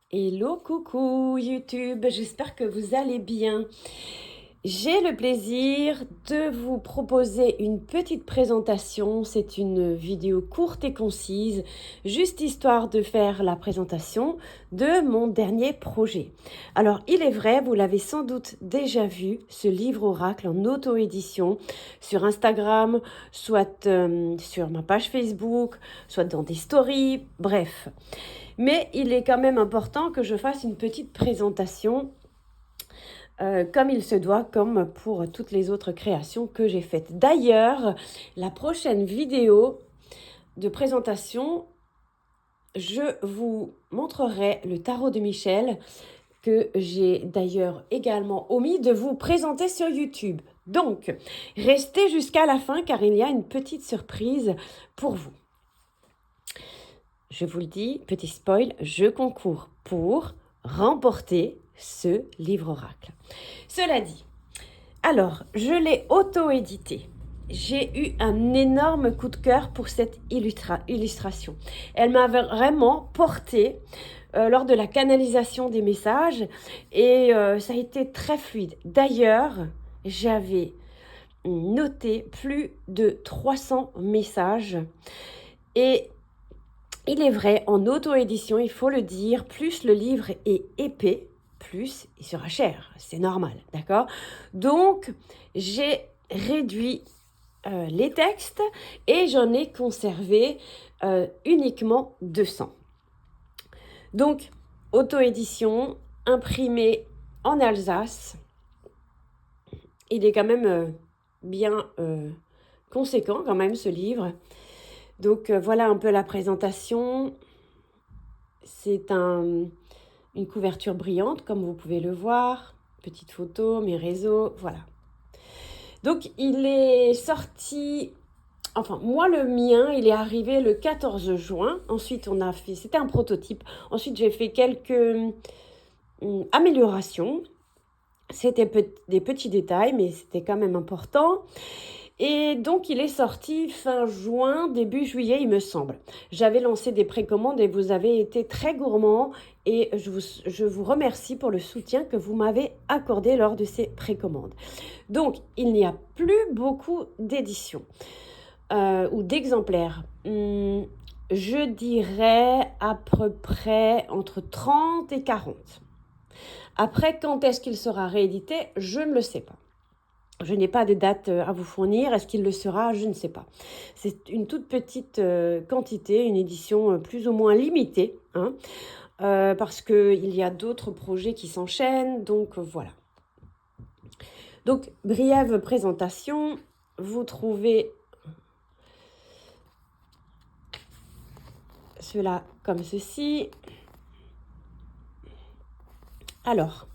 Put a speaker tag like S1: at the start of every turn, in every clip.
S1: Hello, coucou YouTube, j'espère que vous allez bien. J'ai le plaisir de vous proposer une petite présentation. C'est une vidéo courte et concise, juste histoire de faire la présentation de mon dernier projet. Alors, il est vrai, vous l'avez sans doute déjà vu, ce livre oracle en auto-édition sur Instagram, soit sur ma page Facebook, soit dans des stories, bref. Mais il est quand même important que je fasse une petite présentation comme il se doit, comme pour toutes les autres créations que j'ai faites. D'ailleurs, la prochaine vidéo de présentation, je vous montrerai le tarot de Michel que j'ai d'ailleurs également omis de vous présenter sur YouTube. Donc, restez jusqu'à la fin car il y a une petite surprise pour vous. Je vous le dis, petit spoil, je concours pour remporter ce livre oracle. Cela dit, alors, je l'ai auto-édité. J'ai eu un énorme coup de cœur pour cette illustration. Elle m'a vraiment portée lors de la canalisation des messages et ça a été très fluide. D'ailleurs, j'avais noté plus de 300 messages et il est vrai, en auto-édition, il faut le dire, plus le livre est épais, plus il sera cher. C'est normal, d'accord? Donc, j'ai réduit les textes et j'en ai conservé uniquement 200. Donc, auto-édition, imprimé en Alsace. Il est quand même bien conséquent, quand même, ce livre. Donc voilà un peu la présentation. C'est une couverture brillante, comme vous pouvez le voir. Petite photo, mes réseaux, voilà. Donc il est sorti, enfin moi le mien, il est arrivé le 14 juin. Ensuite on a fait, c'était un prototype. Ensuite j'ai fait quelques améliorations. C'était des petits détails, mais c'était quand même important. Et donc, il est sorti fin juin, début juillet, il me semble. J'avais lancé des précommandes et vous avez été très gourmands et je vous remercie pour le soutien que vous m'avez accordé lors de ces précommandes. Donc, il n'y a plus beaucoup d'éditions ou d'exemplaires. Je dirais à peu près entre 30 et 40. Après, quand est-ce qu'il sera réédité? Je ne le sais pas. Je n'ai pas de date à vous fournir. Est-ce qu'il le sera? Je ne sais pas. C'est une toute petite quantité, une édition plus ou moins limitée, hein, parce qu'il y a d'autres projets qui s'enchaînent. Donc, voilà. Donc, brève présentation. Vous trouvez cela comme ceci. Alors,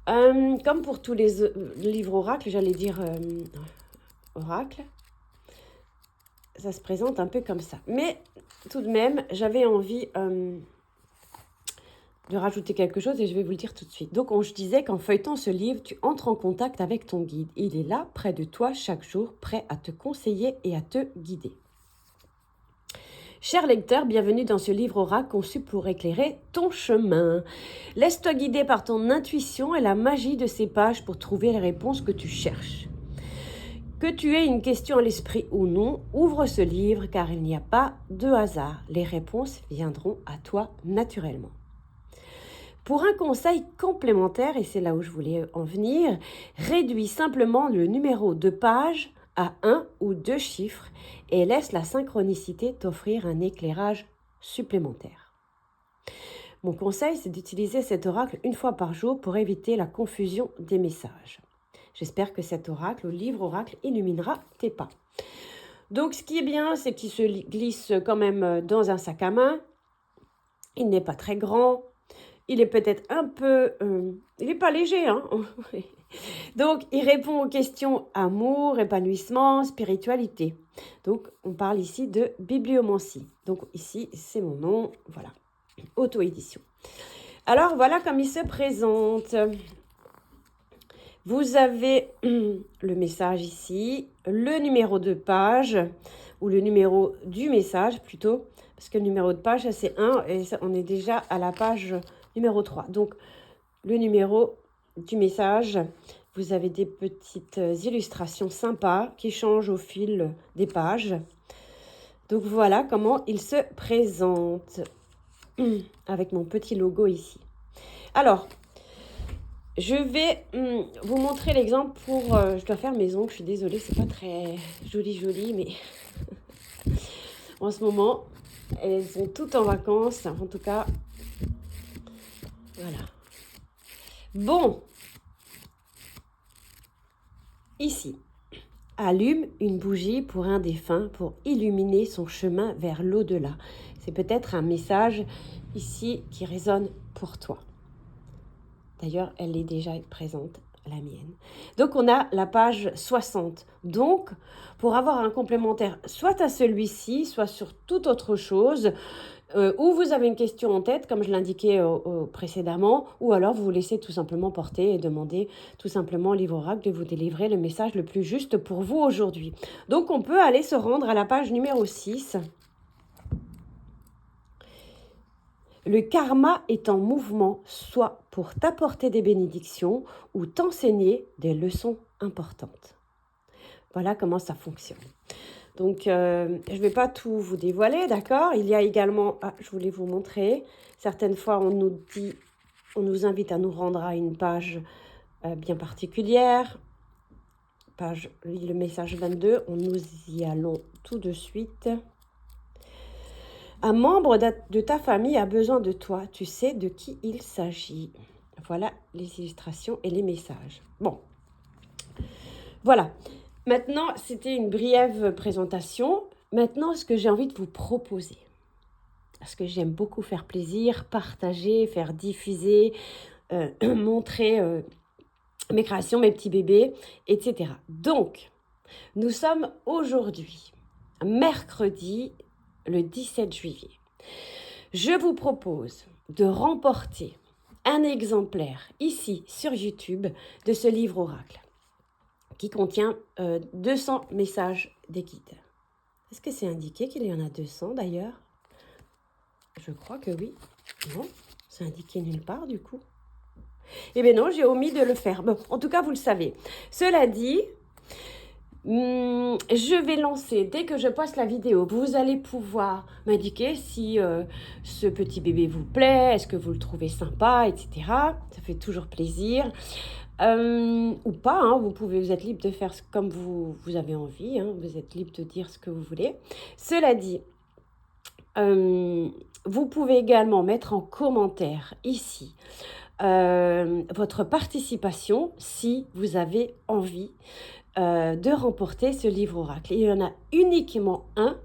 S1: comme pour tous les livres oracles, j'allais dire oracle, ça se présente un peu comme ça. Mais tout de même, j'avais envie de rajouter quelque chose et je vais vous le dire tout de suite. Donc, je disais qu'en feuilletant ce livre, tu entres en contact avec ton guide. Il est là, près de toi, chaque jour, prêt à te conseiller et à te guider. Cher lecteur, bienvenue dans ce livre oracle conçu pour éclairer ton chemin. Laisse-toi guider par ton intuition et la magie de ces pages pour trouver les réponses que tu cherches. Que tu aies une question à l'esprit ou non, ouvre ce livre car il n'y a pas de hasard. Les réponses viendront à toi naturellement. Pour un conseil complémentaire, et c'est là où je voulais en venir, réduis simplement le numéro de page à 1 ou 2 chiffres et laisse la synchronicité t'offrir un éclairage supplémentaire. Mon conseil, c'est d'utiliser cet oracle une fois par jour pour éviter la confusion des messages. J'espère que cet oracle, ou livre oracle, illuminera tes pas. Donc, ce qui est bien, c'est qu'il se glisse quand même dans un sac à main. Il n'est pas très grand. Il est peut-être un peu... il n'est pas léger, hein. Donc, il répond aux questions amour, épanouissement, spiritualité. Donc, on parle ici de bibliomancie. Donc, ici, c'est mon nom, voilà. Auto-édition. Alors, voilà comme il se présente. Vous avez le message ici, le numéro de page, ou le numéro du message plutôt, parce que le numéro de page, c'est 1 et ça, on est déjà à la page numéro 3. Donc, le numéro du message, vous avez des petites illustrations sympas qui changent au fil des pages. Donc, voilà comment il se présente avec mon petit logo ici. Alors, je vais vous montrer l'exemple pour... je dois faire mes ongles, je suis désolée, c'est pas très joli, mais en ce moment, elles sont toutes en vacances, en tout cas, voilà. Bon, ici, allume une bougie pour un défunt pour illuminer son chemin vers l'au-delà. C'est peut-être un message ici qui résonne pour toi. D'ailleurs, elle est déjà présente, la mienne. Donc, on a la page 60. Donc, pour avoir un complémentaire, soit à celui-ci, soit sur toute autre chose, ou vous avez une question en tête, comme je l'indiquais précédemment, ou alors vous vous laissez tout simplement porter et demander tout simplement au livre oracle de vous délivrer le message le plus juste pour vous aujourd'hui. Donc, on peut aller se rendre à la page numéro 6. Le karma est en mouvement, soit pour t'apporter des bénédictions ou t'enseigner des leçons importantes. Voilà comment ça fonctionne. Donc, je ne vais pas tout vous dévoiler, d'accord? Il y a également, je voulais vous montrer, certaines fois on nous invite à nous rendre à une page bien particulière. Page, le message 22, nous y allons tout de suite. Un membre de ta famille a besoin de toi. Tu sais de qui il s'agit. Voilà les illustrations et les messages. Bon, voilà. Maintenant, c'était une brève présentation. Maintenant, ce que j'ai envie de vous proposer, parce que j'aime beaucoup faire plaisir, partager, faire diffuser, montrer mes créations, mes petits bébés, etc. Donc, nous sommes aujourd'hui, mercredi, le 17 juillet. Je vous propose de remporter un exemplaire ici sur YouTube de ce livre oracle qui contient 200 messages des guides. Est-ce que c'est indiqué qu'il y en a 200 d'ailleurs? Je crois que oui. Non, c'est indiqué nulle part du coup. Eh bien non, j'ai omis de le faire. Bon, en tout cas, vous le savez. Cela dit, je vais lancer, dès que je poste la vidéo, vous allez pouvoir m'indiquer si ce petit bébé vous plaît, est-ce que vous le trouvez sympa, etc. Ça fait toujours plaisir. Ou pas, hein, vous êtes libre de faire comme vous avez envie, hein, vous êtes libre de dire ce que vous voulez. Cela dit, vous pouvez également mettre en commentaire ici votre participation si vous avez envie de remporter ce livre oracle. Il y en a uniquement un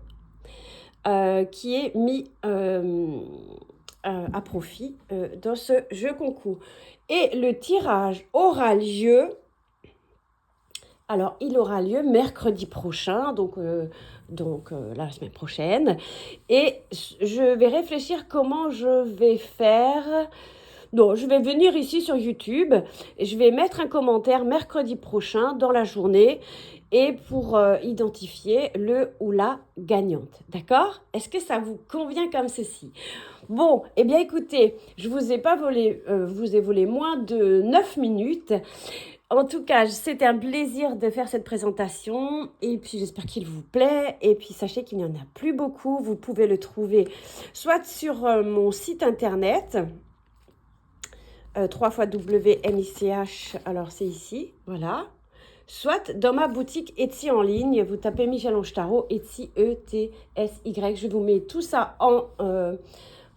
S1: qui est mis à profit dans ce jeu concours. Et le tirage aura lieu, alors il aura lieu mercredi prochain, donc la semaine prochaine. Et je vais réfléchir comment je vais faire. Non, je vais venir ici sur YouTube et je vais mettre un commentaire mercredi prochain dans la journée et pour identifier le ou la gagnante. D'accord? Est-ce que ça vous convient comme ceci? Bon, eh bien écoutez, je vous ai pas volé, vous ai volé moins de 9 minutes. En tout cas, c'était un plaisir de faire cette présentation et puis j'espère qu'il vous plaît. Et puis sachez qu'il n'y en a plus beaucoup. Vous pouvez le trouver soit sur mon site internet, 3 fois WMICH, alors c'est ici, voilà. Soit dans ma boutique Etsy en ligne, vous tapez Michel-Ange Tarot, Etsy, E-T-S-Y. Je vous mets tout ça dans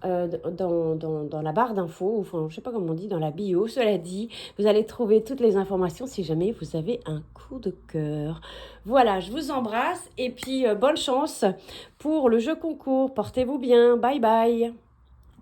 S1: la barre d'infos, enfin, je ne sais pas comment on dit, dans la bio. Cela dit, vous allez trouver toutes les informations si jamais vous avez un coup de cœur. Voilà, je vous embrasse et puis bonne chance pour le jeu concours. Portez-vous bien. Bye bye.